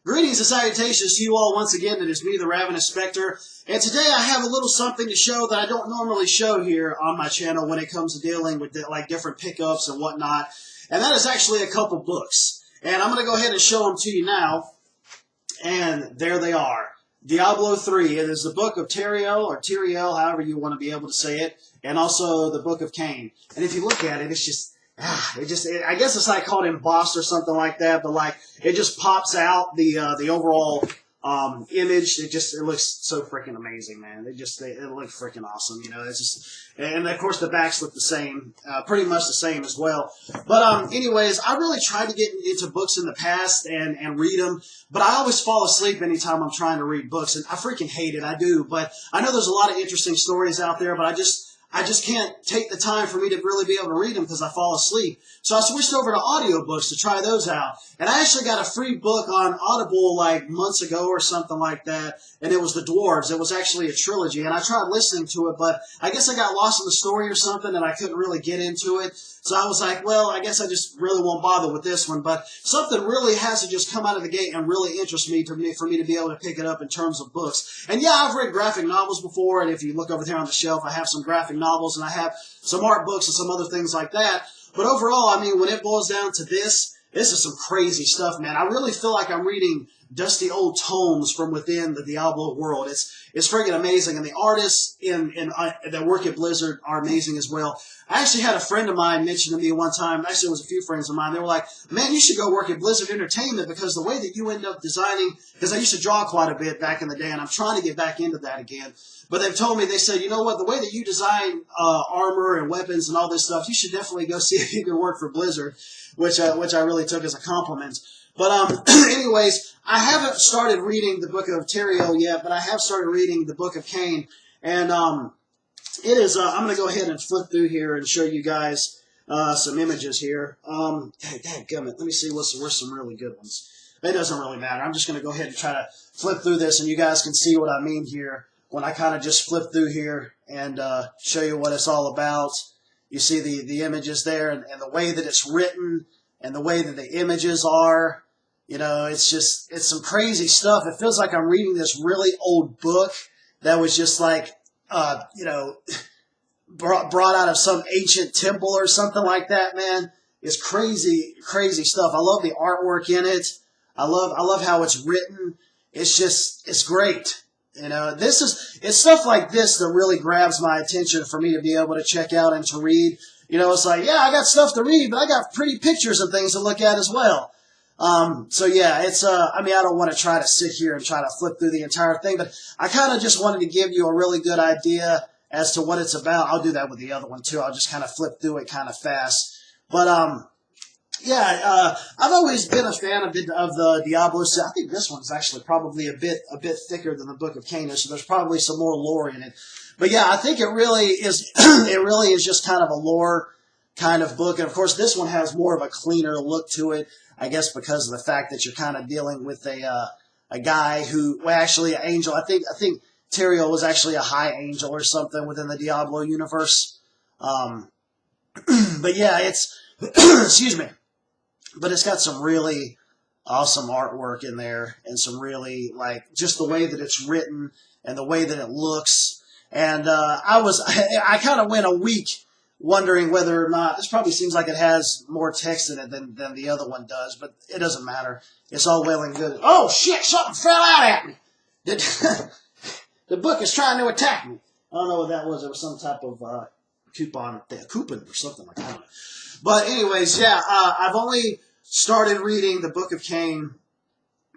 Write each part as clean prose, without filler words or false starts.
Greetings and salutations to you all once again. It is me, the Ravenous Spectre, and today I have a little something to show that I don't normally show here on my channel when it comes to dealing with like different pickups and whatnot, and that is actually a couple books. And I'm going to go ahead and show them to you now, and there they are. Diablo 3. It is the book of Teriel, or Tyriel, however you want to be able to say it, and also the book of Cain. And if you look at it, it's just... I guess it's like called embossed or something like that, but like it just pops out the overall image. It looks so freaking amazing, man. It looks freaking awesome, you know. It's just, and of course the backs look the same, pretty much the same as well. But anyways, I really tried to get into books in the past and read them, but I always fall asleep anytime I'm trying to read books, and I freaking hate it. I do, but I know there's a lot of interesting stories out there, but I just can't take the time for me to really be able to read them because I fall asleep. So I switched over to audiobooks to try those out. And I actually got a free book on Audible like months ago or something like that. And it was The Dwarves. It was actually a trilogy. And I tried listening to it, but I guess I got lost in the story or something and I couldn't really get into it. So I was like, well, I guess I just really won't bother with this one. But something really has to just come out of the gate and really interest me for me to be able to pick it up in terms of books. And yeah, I've read graphic novels before. And if you look over there on the shelf, I have some graphic novels and I have some art books and some other things like that. But overall, I mean, when it boils down to this is some crazy stuff, man. I really feel like I'm reading dusty old tomes from within the Diablo world. It's freaking amazing, and the artists that work at Blizzard are amazing as well. I actually had a friend of mine mention to me one time, actually it was a few friends of mine, they were like, man, you should go work at Blizzard Entertainment because the way that you end up designing, because I used to draw quite a bit back in the day, and I'm trying to get back into that again. But they've told me, they said, you know what, the way that you design armor and weapons and all this stuff, you should definitely go see if you can work for Blizzard, which I really took as a compliment. But anyways, I haven't started reading the book of Teriel yet, but I have started reading the book of Cain. And it is, I'm going to go ahead and flip through here and show you guys some images here. Dadgummit, let me see where's some really good ones. It doesn't really matter. I'm just going to go ahead and try to flip through this, and you guys can see what I mean here when I kind of just flip through here and show you what it's all about. You see the images there and the way that it's written and the way that the images are. You know, it's some crazy stuff. It feels like I'm reading this really old book that was just like, you know, brought out of some ancient temple or something like that, man. It's crazy, crazy stuff. I love the artwork in it. I love how it's written. It's great. You know, it's stuff like this that really grabs my attention for me to be able to check out and to read. You know, it's like, yeah, I got stuff to read, but I got pretty pictures and things to look at as well. So yeah, I mean, I don't want to try to sit here and try to flip through the entire thing, but I kind of just wanted to give you a really good idea as to what it's about. I'll do that with the other one too. I'll just kind of flip through it kind of fast. But, yeah, I've always been a fan of the Diablo set. I think this one's actually probably a bit thicker than the Book of Cain, so there's probably some more lore in it. But yeah, I think it really is. It really is just kind of a lore kind of book, and of course this one has more of a cleaner look to it. I guess because of the fact that you're kind of dealing with a guy who, well, actually an angel. I think Teriel was actually a high angel or something within the Diablo universe. But yeah, it's excuse me. But it's got some really awesome artwork in there and some really, like, just the way that it's written and the way that it looks. And I kind of went a week wondering whether or not, this probably seems like it has more text in it than the other one does, but it doesn't matter. It's all well and good. Oh, shit, something fell out at me. The book is trying to attack me. I don't know what that was. It was some type of coupon or something like that. I don't know. But anyways, yeah, I've only started reading the Book of Cain,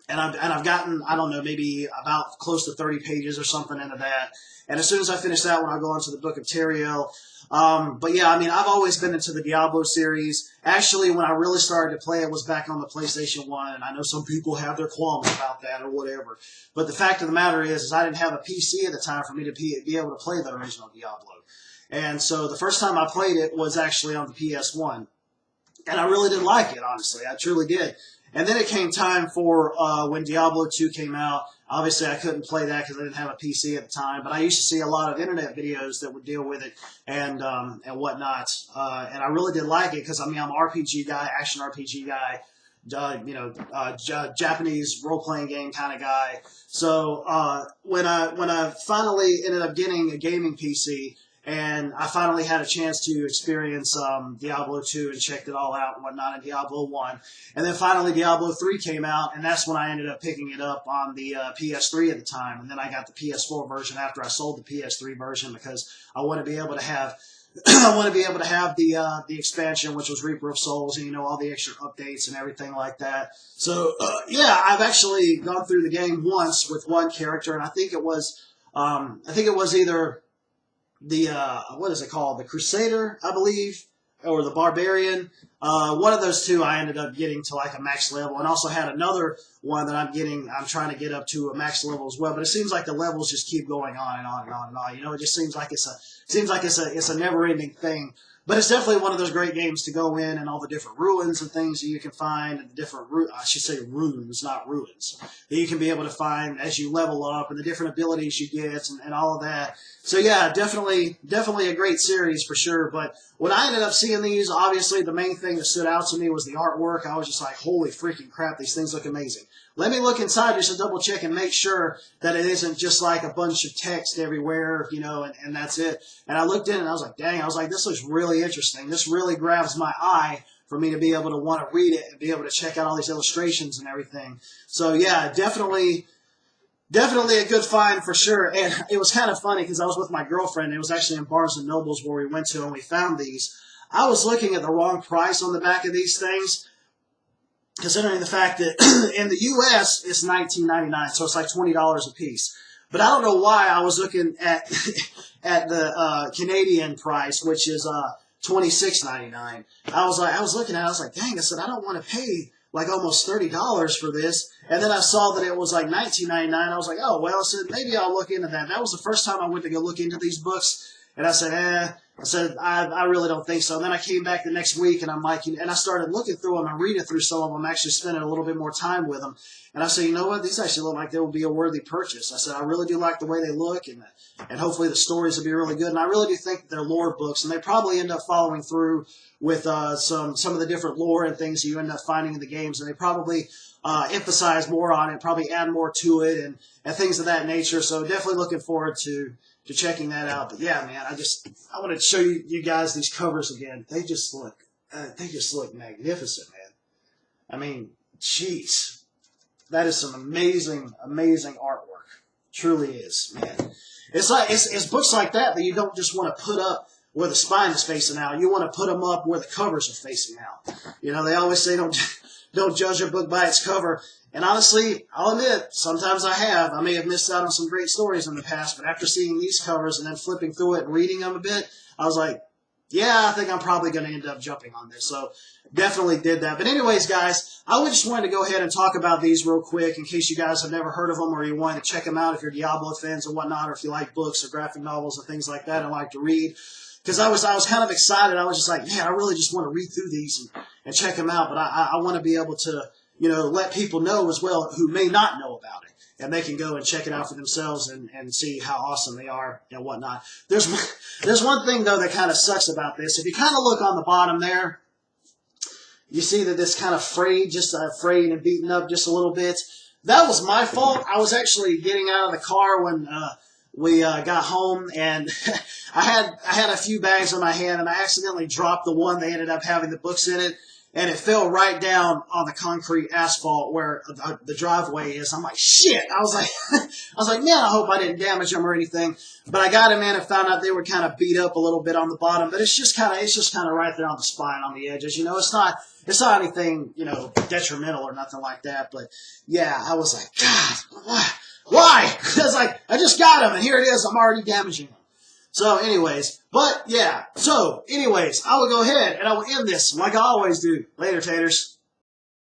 and I've gotten, I don't know, maybe about close to 30 pages or something into that. And as soon as I finish that one, I'll go on to the Book of Teriel. But yeah, I mean, I've always been into the Diablo series. Actually, when I really started to play it was back on the PlayStation 1, and I know some people have their qualms about that or whatever. But the fact of the matter is I didn't have a PC at the time for me to be able to play the original Diablo. And so the first time I played it was actually on the PS1. And I really didn't like it, honestly. I truly did. And then it came time for when Diablo 2 came out. Obviously, I couldn't play that because I didn't have a PC at the time. But I used to see a lot of internet videos that would deal with it and whatnot. And I really did like it because, I mean, I'm an RPG guy, action RPG guy. Japanese role playing game kind of guy. So when I finally ended up getting a gaming PC, and I finally had a chance to experience Diablo 2 and checked it all out and whatnot, and Diablo 1. And then finally Diablo 3 came out, and that's when I ended up picking it up on the PS3 at the time. And then I got the PS4 version after I sold the PS3 version because I want to be able to have I want to be able to have the expansion, which was Reaper of Souls, and all the extra updates and everything like that. So yeah, I've actually gone through the game once with one character, and I think it was either the what is it called, the Crusader, I believe, or the Barbarian. One of those two I ended up getting to like a max level, and also had another one that I'm trying to get up to a max level as well. But it seems like the levels just keep going on and on and on and on. It just seems like it's a never-ending thing. But it's definitely one of those great games to go in, and all the different ruins and things that you can find, and the different I should say runes, not ruins, that you can be able to find as you level up, and the different abilities you get, and all of that. So yeah, definitely a great series for sure. But when I ended up seeing these, obviously the main thing that stood out to me was the artwork. I was just like, holy freaking crap, these things look amazing. Let me look inside just to double check and make sure that it isn't just like a bunch of text everywhere, and that's it. And I looked in and I was like, dang, this looks really interesting. This really grabs my eye for me to be able to want to read it and be able to check out all these illustrations and everything. So yeah, definitely a good find for sure. And it was kind of funny because I was with my girlfriend. It was actually in Barnes & Noble's where we went to, and we found these. I was looking at the wrong price on the back of these things, considering the fact that in the U.S. it's $19.99, so it's like $20 a piece. But I don't know why I was looking at the Canadian price, which is $26.99. I was looking at it, I was like, dang, I said, I don't want to pay like almost $30 for this. And then I saw that it was like $19.99. I was like, oh, well, I said, maybe I'll look into that. That was the first time I went to go look into these books. And I said, I really don't think so. And then I came back the next week, and I'm like, and I started looking through them and reading through some of them, actually spending a little bit more time with them. And I said, you know what? These actually look like they will be a worthy purchase. I said, I really do like the way they look, and hopefully the stories will be really good. And I really do think that they're lore books, and they probably end up following through with some of the different lore and things that you end up finding in the games. And they probably emphasize more on it, probably add more to it, and things of that nature. So definitely looking forward to checking that out. But yeah, man, I want to show you guys these covers again. They just look magnificent, man. I mean, jeez, that is some amazing artwork. Truly is, man. It's like it's books like that you don't just want to put up where the spine is facing out. You want to put them up where the covers are facing out. They always say don't judge a book by its cover. And honestly, I'll admit, sometimes I may have missed out on some great stories in the past, but after seeing these covers and then flipping through it and reading them a bit, I was like, yeah, I think I'm probably going to end up jumping on this. So definitely did that. But anyways, guys, I just wanted to go ahead and talk about these real quick in case you guys have never heard of them or you want to check them out if you're Diablo fans or whatnot, or if you like books or graphic novels and things like that and like to read. Because I was kind of excited. I was just like, man, I really just want to read through these and check them out. But I want to be able to let people know as well who may not know about it, and they can go and check it out for themselves and see how awesome they are and whatnot. There's one thing, though, that kind of sucks about this. If you kind of look on the bottom there, you see that this kind of frayed and beaten up just a little bit. That was my fault. I was actually getting out of the car when we got home, and I had a few bags in my hand, and I accidentally dropped the one that ended up having the books in it. And it fell right down on the concrete asphalt where the driveway is. I'm like, shit. I was like, man, I hope I didn't damage them or anything. But I got them in and found out they were kind of beat up a little bit on the bottom. But it's just kind of right there on the spine, on the edges. It's not anything, detrimental or nothing like that. But yeah, I was like, God, why? I was like, I just got them, and here it is. I'm already damaging them. So anyways, I will go ahead and I will end this like I always do. Later, taters.